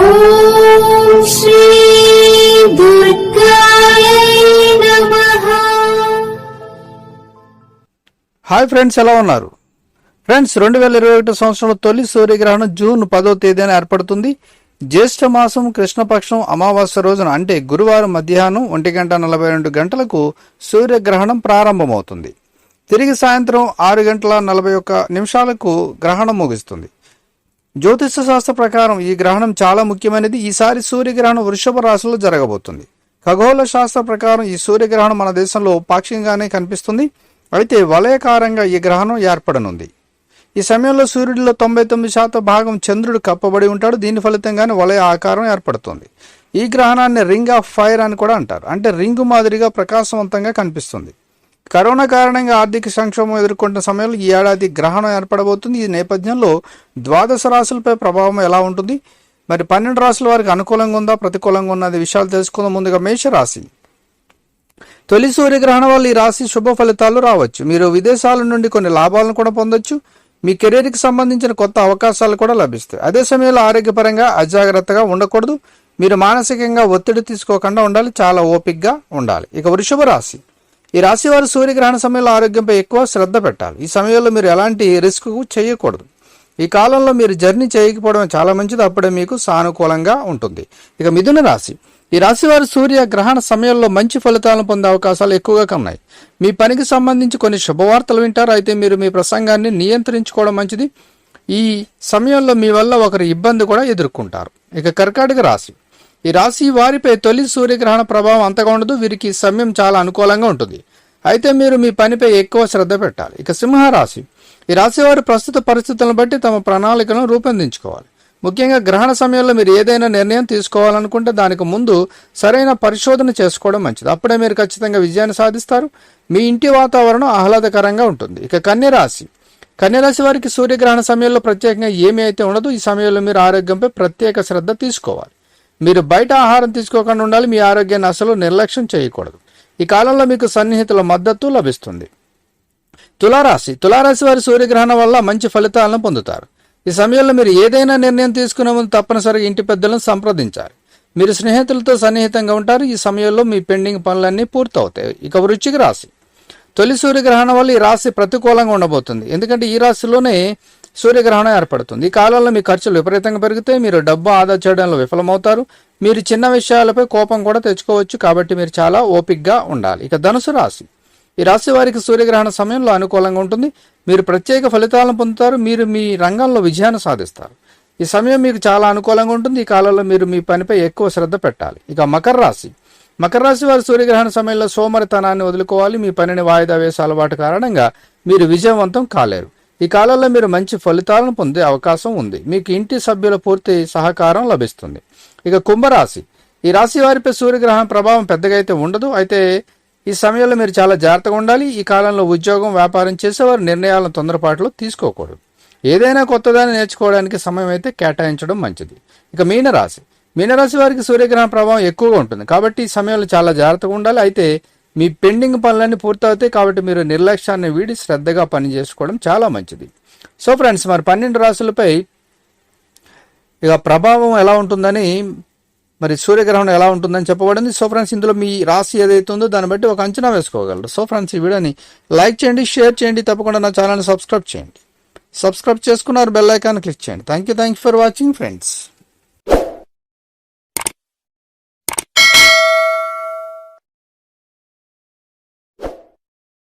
ఓం శ్రీ దుర్గాయ నమః. Hi friends, ఎలా ఉన్నారు ఫ్రెండ్స్? 2021 సంవత్సరంలో తొలి సూర్యగ్రహణం జూన్ 10వ తేదీన ఏర్పడుతుంది. జ్యేష్ఠ మాసం కృష్ణపక్షం అమావాస్య రోజున అంటే గురువారం మధ్యాహ్నం 1:42 సూర్యగ్రహణం ప్రారంభమవుతుంది. తిరిగి సాయంత్రం 6:41 గ్రహణం ముగుస్తుంది. జ్యోతిష శాస్త్ర ప్రకారం ఈ గ్రహణం చాలా ముఖ్యమైనది. ఈసారి సూర్యగ్రహణం వృషభ రాశిలో జరగబోతుంది. ఖగోళ శాస్త్ర ప్రకారం ఈ సూర్యగ్రహణం మన దేశంలో పాక్షికంగానే కనిపిస్తుంది. అయితే వలయకారంగా ఈ గ్రహణం ఏర్పడనుంది. ఈ సమయంలో సూర్యుడిలో 99% భాగం చంద్రుడు కప్పబడి ఉంటాడు. దీని ఫలితంగానే వలయ ఆకారం ఏర్పడుతుంది. ఈ గ్రహణాన్ని రింగ్ ఆఫ్ ఫైర్ అని కూడా అంటారు. అంటే రింగు మాదిరిగా ప్రకాశవంతంగా కనిపిస్తుంది. కరోనా కారణంగా ఆర్థిక సంక్షోభం ఎదుర్కొంటున్న సమయంలో ఈ ఏడాది గ్రహణం ఏర్పడబోతుంది. ఈ నేపథ్యంలో ద్వాదశ రాశులపై ప్రభావం ఎలా ఉంటుంది, మరి 12 రాశుల వారికి అనుకూలంగా ఉందా ప్రతికూలంగా ఉన్నది విషయాలు తెలుసుకుందాం. ముందుగా మేషరాశి. తొలి సూర్యగ్రహణం వల్ల ఈ రాశి శుభ ఫలితాలు రావచ్చు. మీరు విదేశాల నుండి కొన్ని లాభాలను కూడా పొందొచ్చు. మీ కెరీర్కి సంబంధించిన కొత్త అవకాశాలు కూడా లభిస్తాయి. అదే సమయంలో ఆరోగ్యపరంగా అజాగ్రత్తగా ఉండకూడదు. మీరు మానసికంగా ఒత్తిడి తీసుకోకుండా ఉండాలి. చాలా ఓపికగా ఉండాలి. ఇక వృషభ రాశి. ఈ రాశి వారు సూర్యగ్రహణ సమయంలో ఆరోగ్యంపై ఎక్కువ శ్రద్ధ పెట్టాలి. ఈ సమయంలో మీరు ఎలాంటి రిస్క్ చేయకూడదు. ఈ కాలంలో మీరు జర్నీ చేయకపోవడం చాలా మంచిది. అప్పుడే మీకు సానుకూలంగా ఉంటుంది. ఇక మిథున రాశి. ఈ రాశి వారు సూర్యగ్రహణ సమయంలో మంచి ఫలితాలను పొందే అవకాశాలు ఎక్కువగా ఉన్నాయి. మీ పనికి సంబంధించి కొన్ని శుభవార్తలు వింటారు. అయితే మీరు మీ ప్రసంగాన్ని నియంత్రించుకోవడం మంచిది. ఈ సమయంలో మీ వల్ల ఒకరి ఇబ్బంది కూడా ఎదుర్కొంటారు. ఇక కర్కాటక రాశి. ఈ రాశి వారిపై తొలి సూర్యగ్రహణ ప్రభావం అంతగా ఉండదు. వీరికి సమయం చాలా అనుకూలంగా ఉంటుంది. అయితే మీరు మీ పనిపై ఎక్కువ శ్రద్ధ పెట్టాలి. ఇక సింహరాశి. ఈ రాశి వారు ప్రస్తుత పరిస్థితులను బట్టి తమ ప్రణాళికలను రూపొందించుకోవాలి. ముఖ్యంగా గ్రహణ సమయంలో మీరు ఏదైనా నిర్ణయం తీసుకోవాలనుకుంటే దానికి ముందు సరైన పరిశోధన చేసుకోవడం మంచిది. అప్పుడే మీరు ఖచ్చితంగా విజయాన్ని సాధిస్తారు. మీ ఇంటి వాతావరణం ఆహ్లాదకరంగా ఉంటుంది. ఇక కన్యరాశి. కన్యరాశి వారికి సూర్యగ్రహణ సమయంలో ప్రత్యేకంగా ఏమీ అయితే ఉండదు. ఈ సమయంలో మీరు ఆరోగ్యంపై ప్రత్యేక శ్రద్ధ తీసుకోవాలి. మీరు బయట ఆహారం తీసుకోకుండా ఉండాలి. మీ ఆరోగ్యాన్ని అసలు నిర్లక్ష్యం చేయకూడదు. ఈ కాలంలో మీకు సన్నిహితుల మద్దతు లభిస్తుంది. తులారాశి. తులారాశి వారి సూర్యగ్రహణం వల్ల మంచి ఫలితాలను పొందుతారు. ఈ సమయంలో మీరు ఏదైనా నిర్ణయం తీసుకునే ముందు తప్పనిసరిగా ఇంటి పెద్దలను సంప్రదించాలి. మీరు స్నేహితులతో సన్నిహితంగా ఉంటారు. ఈ సమయంలో మీ పెండింగ్ పనులన్నీ పూర్తవుతాయి. ఇక వృశ్చిక రాశి. తొలి సూర్యగ్రహణం వల్ల ఈ రాశి ప్రతికూలంగా ఉండబోతుంది. ఎందుకంటే ఈ రాశిలోనే సూర్యగ్రహణం ఏర్పడుతుంది. ఈ కాలంలో మీ ఖర్చులు విపరీతంగా పెరిగితే మీరు డబ్బు ఆదా చేయడంలో విఫలమవుతారు. మీరు చిన్న విషయాలపై కోపం కూడా తెచ్చుకోవచ్చు. కాబట్టి మీరు చాలా ఓపికగా ఉండాలి. ఇక ధనుసు రాశి. ఈ రాశి వారికి సూర్యగ్రహణ సమయంలో అనుకూలంగా ఉంటుంది. మీరు ప్రత్యేక ఫలితాలను పొందుతారు. మీరు మీ రంగంలో విజయాన్ని సాధిస్తారు. ఈ సమయం మీకు చాలా అనుకూలంగా ఉంటుంది. ఈ కాలంలో మీరు మీ పనిపై ఎక్కువ శ్రద్ధ పెట్టాలి. ఇక మకర రాశి. మకర రాశి వారి సూర్యగ్రహణ సమయంలో సోమరితనాన్ని వదులుకోవాలి. మీ పనిని వాయిదా వేసే అలవాటు కారణంగా మీరు విజయవంతం కాలేరు. ఈ కాలంలో మీరు మంచి ఫలితాలను పొందే అవకాశం ఉంది. మీకు ఇంటి సభ్యుల పూర్తి సహకారం లభిస్తుంది. ఇక కుంభరాశి. ఈ రాశి వారిపై సూర్యగ్రహణ ప్రభావం పెద్దగా అయితే ఉండదు. అయితే ఈ సమయంలో మీరు చాలా జాగ్రత్తగా ఉండాలి. ఈ కాలంలో ఉద్యోగం వ్యాపారం చేసేవారు నిర్ణయాలను తొందరపాటులో తీసుకోకూడదు. ఏదైనా కొత్తదాన్ని నేర్చుకోవడానికి సమయం అయితే కేటాయించడం మంచిది. ఇక మీనరాశి. మీనరాశి వారికి సూర్యగ్రహణ ప్రభావం ఎక్కువగా ఉంటుంది. కాబట్టి ఈ సమయంలో చాలా జాగ్రత్తగా ఉండాలి. అయితే మీ పెండింగ్ పనులన్నీ పూర్తవుతాయి. కాబట్టి మీరు నిర్లక్ష్యాన్ని వీడి శ్రద్ధగా పని చేసుకోవడం చాలా మంచిది. సో ఫ్రెండ్స్, మరి 12 రాశులపై ఇక ప్రభావం ఎలా ఉంటుందని, మరి సూర్యగ్రహణం ఎలా ఉంటుందని చెప్పబడింది. సో ఫ్రెండ్స్, ఇందులో మీ రాశి ఏదైతే ఉందో దాన్ని బట్టి ఒక అంచనా వేసుకోగలరు. సో ఫ్రెండ్స్, ఈ వీడియోని లైక్ చేయండి, షేర్ చేయండి, తప్పకుండా నా ఛానల్ని సబ్స్క్రైబ్ చేయండి. సబ్స్క్రైబ్ చేసుకున్నారు, బెల్ ఐకాన్ క్లిక్ చేయండి. Thank you for watching friends.